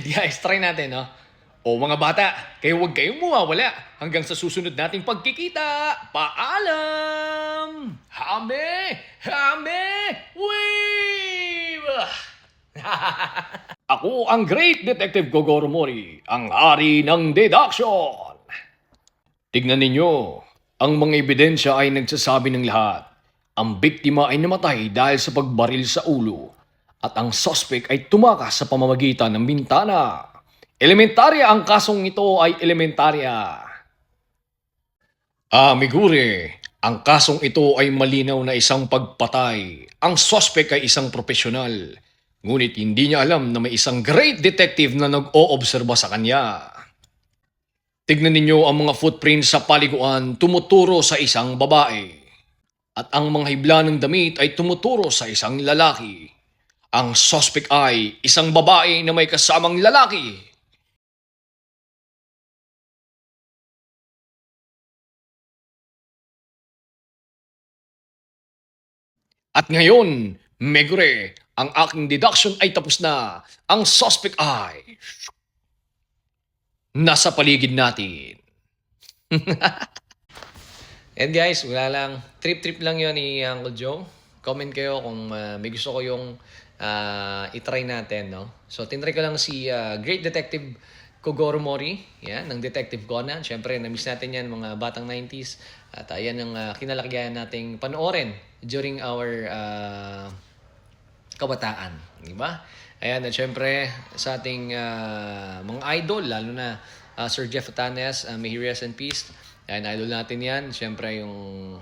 Guys, try natin, no? O mga bata, kayo huwag kayong mawawala hanggang sa susunod nating pagkikita. Paalam! Hame! Hame! Wave! Ako ang Great Detective Gogoro Mori, ang hari ng deduction. Tignan ninyo, ang mga ebidensya ay nagsasabi ng lahat. Ang biktima ay namatay dahil sa pagbaril sa ulo at ang suspect ay tumakas sa pamamagitan ng bintana. Elementarya ang kasong ito ay elementarya. Migure, ang kasong ito ay malinaw na isang pagpatay. Ang suspect ay isang profesional. Ngunit hindi niya alam na may isang great detective na nag-oobserba sa kanya. Tignan ninyo ang mga footprints sa paliguan tumuturo sa isang babae. At ang mga hibla ng damit ay tumuturo sa isang lalaki. Ang suspect ay isang babae na may kasamang lalaki. At ngayon, Megure, ang aking deduction ay tapos na. Ang suspect ay nasa paligid natin. And guys, wala lang. Trip-trip lang yon ni Uncle Joe. Comment kayo kung may gusto ko yung itry natin, no? So, tinry ko lang si Great Detective Kogoro Mori. Yan, ng Detective Conan. Siyempre, na-miss natin yan, mga batang 90s. At yan ang kinalakyahan nating panoorin during our kabataan. Di ba? Ayan, at syempre, sa ating mga idol, lalo na Sir Jeff Otanes, may he rest in peace. Ayan, idol natin yan. Siyempre, yung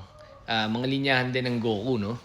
mga linyahan din ng Goku, no?